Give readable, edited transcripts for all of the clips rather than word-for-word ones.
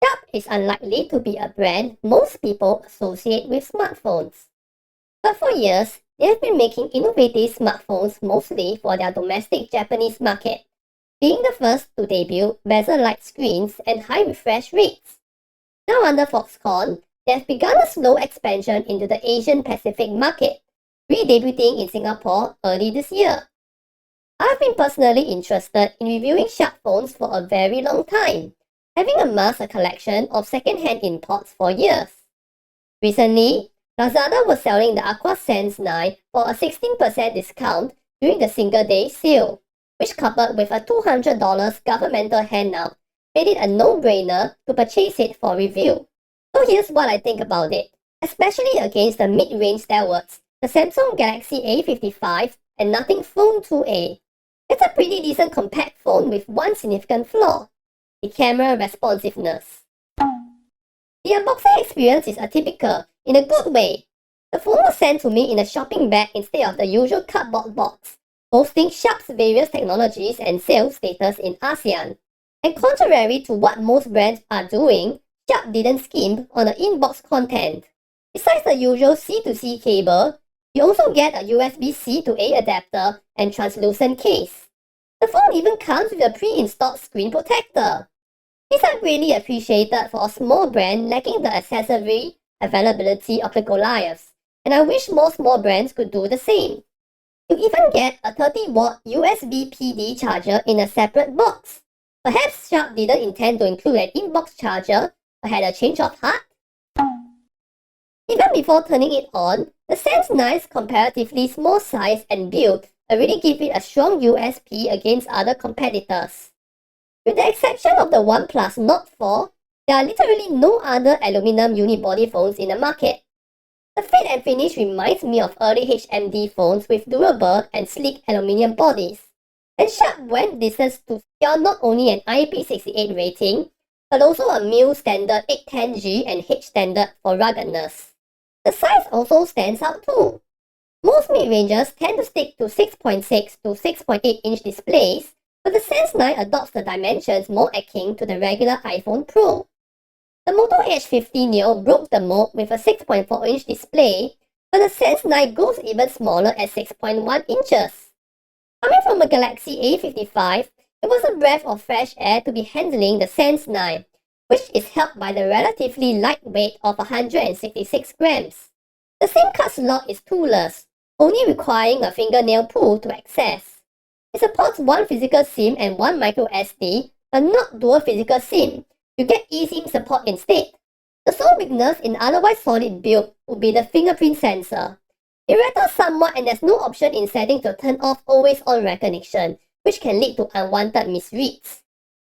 Sharp is unlikely to be a brand most people associate with smartphones. But for years, they have been making innovative smartphones mostly for their domestic Japanese market, being the first to debut bezel-like screens and high refresh rates. Now under Foxconn, they have begun a slow expansion into the Asian Pacific market, re-debuting in Singapore early this year. I've been personally interested in reviewing Sharp phones for a very long time, having amassed a collection of second-hand imports for years. Recently, Lazada was selling the Aquos Sense 9 for a 16% discount during the Single Day sale, which coupled with a $200 governmental handout made it a no-brainer to purchase it for review. So here's what I think about it, especially against the mid-range stalwarts, the Samsung Galaxy A55 and Nothing Phone 2A. It's a pretty decent compact phone with one significant flaw: the camera responsiveness. The unboxing experience is atypical in a good way. The phone was sent to me in a shopping bag instead of the usual cardboard box, boasting Sharp's various technologies and sales status in ASEAN. And contrary to what most brands are doing, Sharp didn't skimp on the inbox content. Besides the usual C-to-C cable, you also get a USB-C to A adapter and translucent case. The phone even comes with a pre-installed screen protector. These are greatly appreciated for a small brand lacking the accessory availability of the Goliaths, and I wish more small brands could do the same. You even get a 30-watt USB PD charger in a separate box. Perhaps Sharp didn't intend to include an inbox charger, or had a change of heart? Even before turning it on, the Sense 9's comparatively small size and build already give it a strong USP against other competitors. With the exception of the OnePlus Nord 4, there are literally no other aluminum unibody phones in the market. The fit and finish reminds me of early HMD phones with durable and sleek aluminum bodies. And Sharp went distance to secure not only an IP68 rating, but also a MIL standard 810G and H standard for ruggedness. The size also stands out too. Most mid-rangers tend to stick to 6.6 to 6.8 inch displays, but the Sense 9 adopts the dimensions more akin to the regular iPhone Pro. The Moto H50 Neo broke the mold with a 6.4 inch display, but the Sense 9 goes even smaller at 6.1 inches. Coming from a Galaxy A55, it was a breath of fresh air to be handling the Sense 9, which is helped by the relatively light weight of 166 grams. The SIM card slot is toolless, only requiring a fingernail pull to access. It supports one physical SIM and one micro SD, but not dual physical SIM. You get eSIM support instead. The sole weakness in otherwise solid build would be the fingerprint sensor. It rattles somewhat and there's no option in setting to turn off always-on recognition, which can lead to unwanted misreads.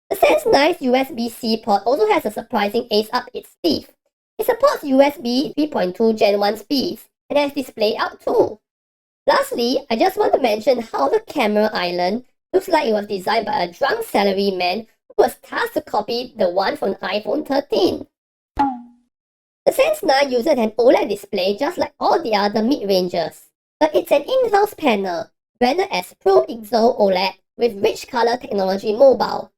The Sense 9's USB-C port also has a surprising ace up its sleeve. It supports USB 3.2 Gen 1 speeds and has display out too. Lastly, I just want to mention how the camera island looks like it was designed by a drunk salaryman who was tasked to copy the one from iPhone 13. The Sense 9 uses an OLED display just like all the other mid-rangers, but it's an in-house panel, branded as Pro Pixel OLED with rich color technology mobile.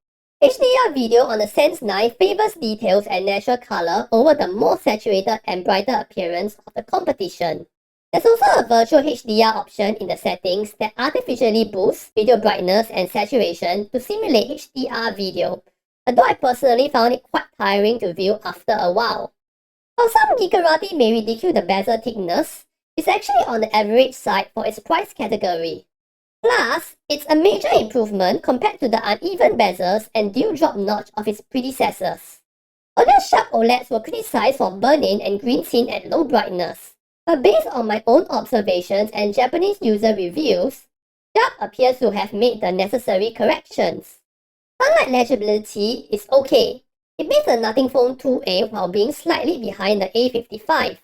HDR video on the Sense 9 favors details and natural color over the more saturated and brighter appearance of the competition. There's also a virtual HDR option in the settings that artificially boosts video brightness and saturation to simulate HDR video, although I personally found it quite tiring to view after a while. While some geekerati may ridicule the bezel thickness, it's actually on the average side for its price category. Plus, it's a major improvement compared to the uneven bezels and dewdrop notch of its predecessors. Other Sharp OLEDs were criticized for burn-in and green scene at low brightness, but based on my own observations and Japanese user reviews, Sharp appears to have made the necessary corrections. Sunlight legibility is okay. It beats the Nothing Phone 2A while being slightly behind the A55.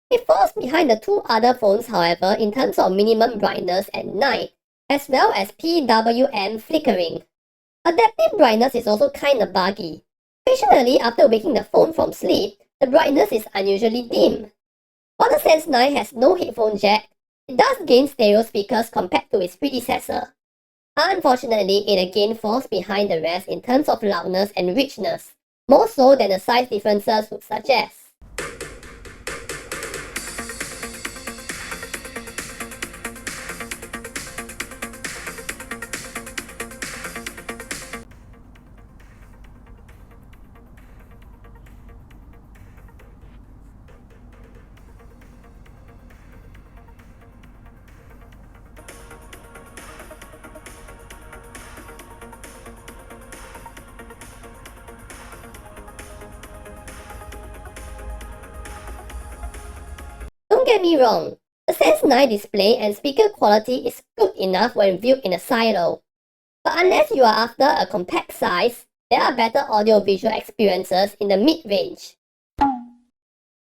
It falls behind the two other phones, however, in terms of minimum brightness at night, as well as PWM flickering. Adaptive brightness is also kinda buggy. Occasionally, after waking the phone from sleep, the brightness is unusually dim. While the Sense 9 has no headphone jack, it does gain stereo speakers compared to its predecessor. Unfortunately, it again falls behind the rest in terms of loudness and richness, more so than the size differences would suggest. Don't get me wrong, the Sense 9 display and speaker quality is good enough when viewed in a silo. But unless you are after a compact size, there are better audio-visual experiences in the mid-range.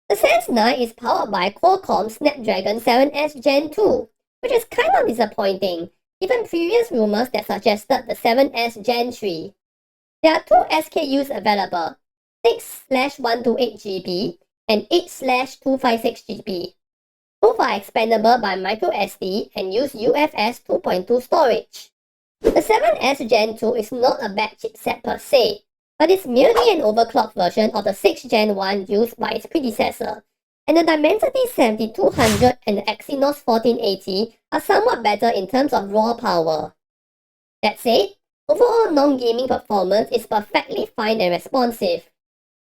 The Sense 9 is powered by Qualcomm Snapdragon 7S Gen 2, which is kind of disappointing, given previous rumors that suggested the 7S Gen 3. There are two SKUs available, 6/128GB and 8/256GB. Both are expandable by microSD and use UFS 2.2 storage. The 7S Gen 2 is not a bad chipset per se, but it's merely an overclocked version of the 6th Gen 1 used by its predecessor, and the Dimensity 7200 and the Exynos 1480 are somewhat better in terms of raw power. That said, overall non-gaming performance is perfectly fine and responsive.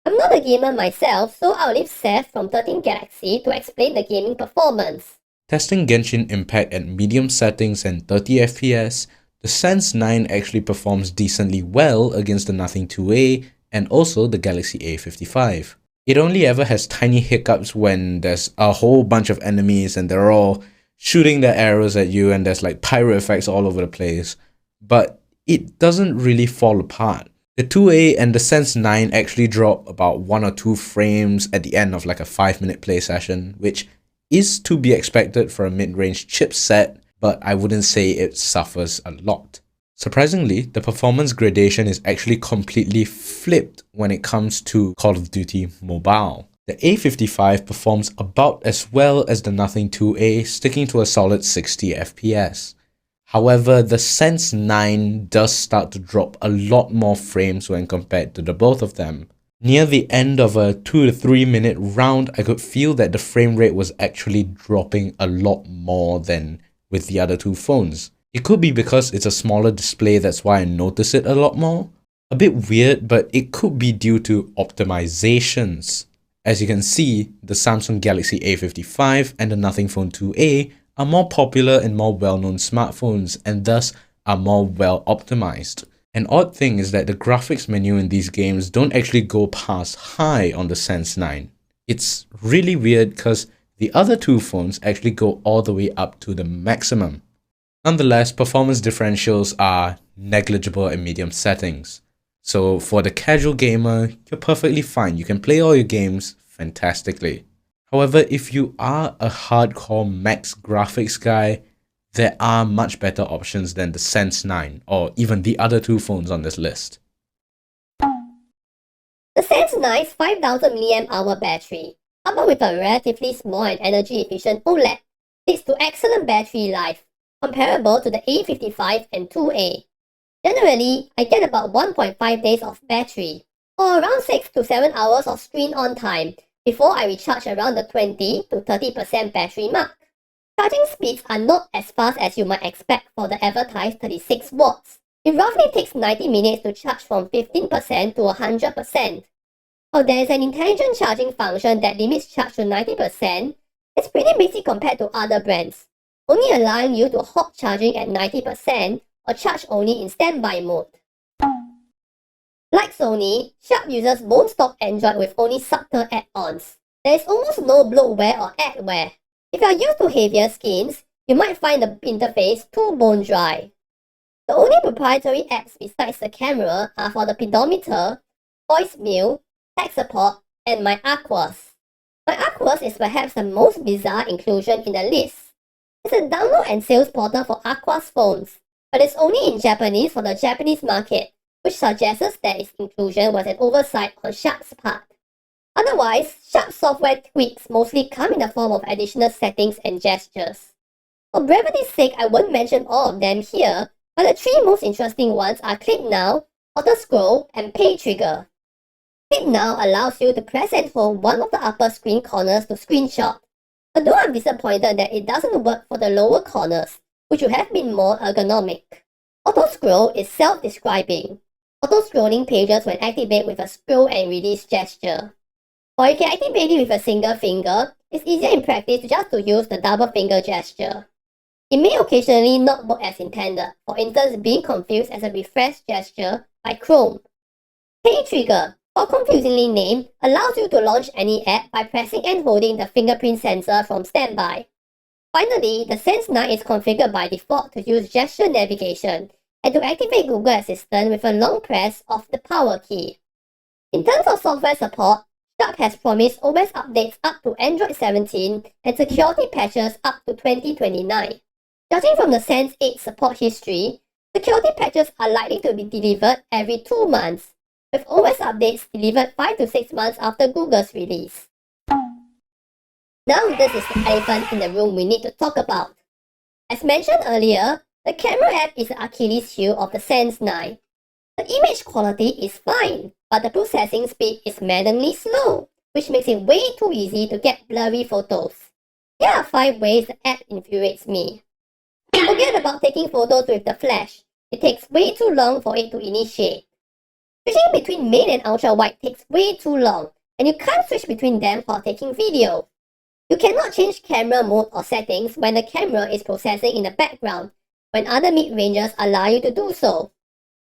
I'm not a gamer myself, so I'll leave Seth from 13 Galaxy to explain the gaming performance. Testing Genshin Impact at medium settings and 30 FPS, the Sense 9 actually performs decently well against the Nothing 2A and also the Galaxy A55. It only ever has tiny hiccups when there's a whole bunch of enemies and they're all shooting their arrows at you and there's like pyro effects all over the place, but it doesn't really fall apart. The 2A and the Sense 9 actually drop about 1 or 2 frames at the end of like a 5-minute play session, which is to be expected for a mid-range chipset, but I wouldn't say it suffers a lot. Surprisingly, the performance gradation is actually completely flipped when it comes to Call of Duty Mobile. The A55 performs about as well as the Nothing 2A, sticking to a solid 60 FPS. However, the Sense 9 does start to drop a lot more frames when compared to the both of them. Near the end of a 2 to 3 minute round, I could feel that the frame rate was actually dropping a lot more than with the other two phones. It could be because it's a smaller display, that's why I notice it a lot more. A bit weird, but it could be due to optimizations. As you can see, the Samsung Galaxy A55 and the Nothing Phone 2A are more popular and more well-known smartphones and thus are more well optimized. An odd thing is that the graphics menu in these games don't actually go past high on the Sense 9. It's really weird because the other two phones actually go all the way up to the maximum. Nonetheless, performance differentials are negligible in medium settings. So for the casual gamer, you're perfectly fine. You can play all your games fantastically. However, if you are a hardcore max graphics guy, there are much better options than the Sense 9 or even the other two phones on this list. The Sense 9's 5000 mAh battery, coupled with a relatively small and energy-efficient OLED, leads to excellent battery life, comparable to the A55 and 2A. Generally, I get about 1.5 days of battery, or around 6 to 7 hours of screen-on time, before I recharge around the 20 to 30% battery mark. Charging speeds are not as fast as you might expect for the advertised 36 watts. It roughly takes 90 minutes to charge from 15% to 100%. While there is an intelligent charging function that limits charge to 90%, it's pretty basic compared to other brands, only allowing you to hot charging at 90% or charge only in standby mode. Like Sony, Sharp uses bone stock Android with only subtle add-ons. There is almost no bloatware or adware. If you are used to heavier skins, you might find the interface too bone dry. The only proprietary apps besides the camera are for the pedometer, voicemail, tech support, and My Aquos. My Aquos is perhaps the most bizarre inclusion in the list. It's a download and sales portal for Aquos phones, but it's only in Japanese for the Japanese market, which suggests that its inclusion was an oversight on Sharp's part. Otherwise, Sharp software tweaks mostly come in the form of additional settings and gestures. For brevity's sake, I won't mention all of them here, but the 3 most interesting ones are Click Now, Auto Scroll, and Pay Trigger. It now allows you to press and hold one of the upper screen corners to screenshot, although I'm disappointed that it doesn't work for the lower corners, which would have been more ergonomic. Auto-scroll is self-describing. Auto-scrolling pages when activated with a scroll and release gesture. Or you can activate it with a single finger. It's easier in practice just to use the double finger gesture. It may occasionally not work as intended, for instance being confused as a refresh gesture by Chrome. Hey Trigger, or confusingly named, allows you to launch any app by pressing and holding the fingerprint sensor from standby. Finally, the Sense 9 is configured by default to use gesture navigation and to activate Google Assistant with a long press of the power key. In terms of software support, Sharp has promised OS updates up to Android 17 and security patches up to 2029. Judging from the Sense 8 support history, security patches are likely to be delivered every 2 months, with OS updates delivered 5 to 6 months after Google's release. Now this is the elephant in the room we need to talk about. As mentioned earlier, the camera app is the Achilles heel of the Sense 9. The image quality is fine, but the processing speed is maddeningly slow, which makes it way too easy to get blurry photos. Here are 5 ways the app infuriates me. Forget about taking photos with the flash. It takes way too long for it to initiate. Switching between main and ultra-wide takes way too long, and you can't switch between them while taking video. You cannot change camera mode or settings when the camera is processing in the background, when other mid-rangers allow you to do so.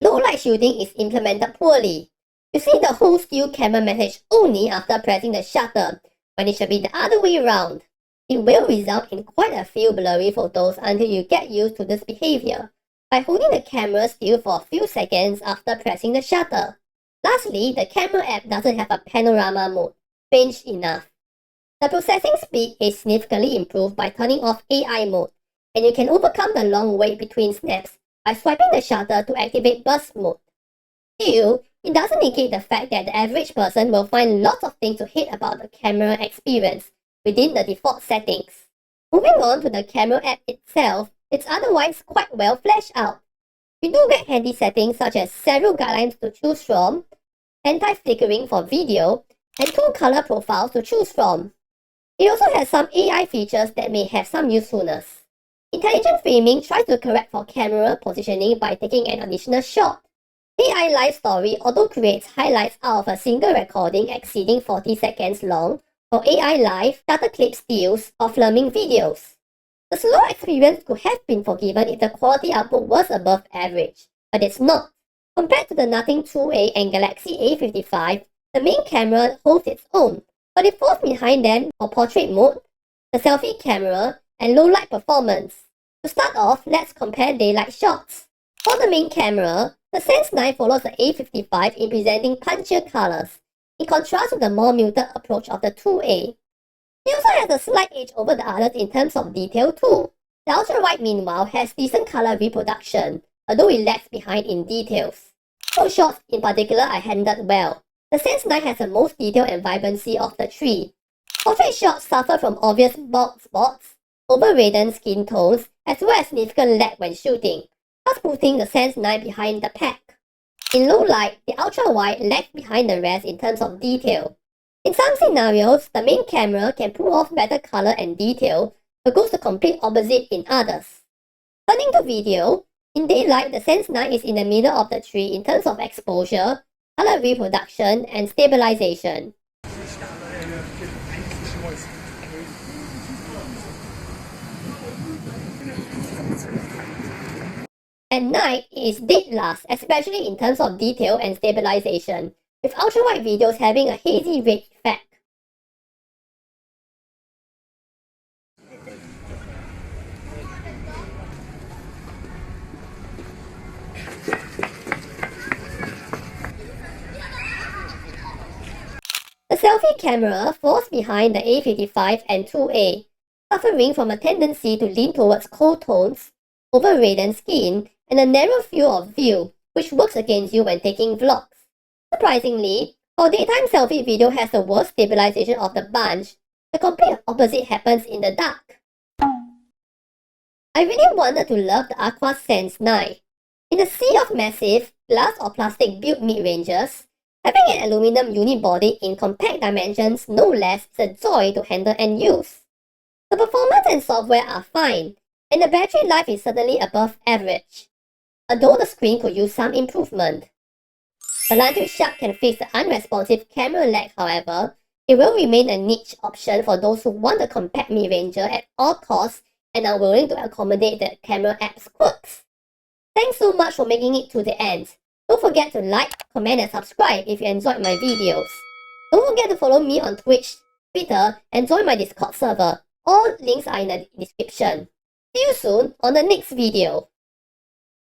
Low light shooting is implemented poorly. You see the whole still camera message only after pressing the shutter, when it should be the other way around. It will result in quite a few blurry photos until you get used to this behavior, by holding the camera still for a few seconds after pressing the shutter. Lastly, the camera app doesn't have a panorama mode, strange enough. The processing speed is significantly improved by turning off AI mode, and you can overcome the long wait between snaps by swiping the shutter to activate burst mode. Still, it doesn't negate the fact that the average person will find lots of things to hate about the camera experience within the default settings. Moving on to the camera app itself, it's otherwise quite well fleshed out. You do get handy settings such as several guidelines to choose from, anti-flickering for video, and 2 color profiles to choose from. It also has some AI features that may have some usefulness. Intelligent framing tries to correct for camera positioning by taking an additional shot. AI Live Story auto-creates highlights out of a single recording exceeding 40 seconds long for AI Live data clip steals or filming videos. The slow experience could have been forgiven if the quality output was above average, but it's not. Compared to the Nothing 2A and Galaxy A55, the main camera holds its own, but it falls behind them for portrait mode, the selfie camera, and low light performance. To start off, let's compare daylight shots. For the main camera, the Sense 9 follows the A55 in presenting punchier colors, in contrast to the more muted approach of the 2A. It also has a slight edge over the others in terms of detail too. The ultra-wide meanwhile has decent color reproduction, although it lags behind in details. Close shots in particular are handled well. The Sense 9 has the most detail and vibrancy of the 3. Portrait shots suffer from obvious bald spots, over-radiant skin tones, as well as significant lag when shooting, thus putting the Sense 9 behind the pack. In low light, the ultra-wide lags behind the rest in terms of detail. In some scenarios, the main camera can pull off better color and detail, but goes the complete opposite in others. Turning to video, in daylight the Sense 9 is in the middle of the 3 in terms of exposure, color reproduction, and stabilization. At night, it is dead last, especially in terms of detail and stabilization, with ultra-wide videos having a hazy red effect. The selfie camera falls behind the A55 and 2A, suffering from a tendency to lean towards cold tones, over-radiant skin, and a narrow field of view, which works against you when taking vlogs. Surprisingly, while daytime selfie video has the worst stabilization of the bunch, the complete opposite happens in the dark. I really wanted to love the Aquos Sense 9. In a sea of massive, glass or plastic built mid-rangers, Having an aluminum unibody in compact dimensions no less is a joy to handle and use. The performance and software are fine, and the battery life is certainly above average, although the screen could use some improvement. The Lantuch Shark can fix the unresponsive camera lag, however. It will remain a niche option for those who want a compact mid-ranger at all costs and are willing to accommodate the camera app's quirks. Thanks so much for making it to the end. Don't forget to like, comment and subscribe if you enjoyed my videos. Don't forget to follow me on Twitch, Twitter and join my Discord server. All links are in the description. See you soon on the next video.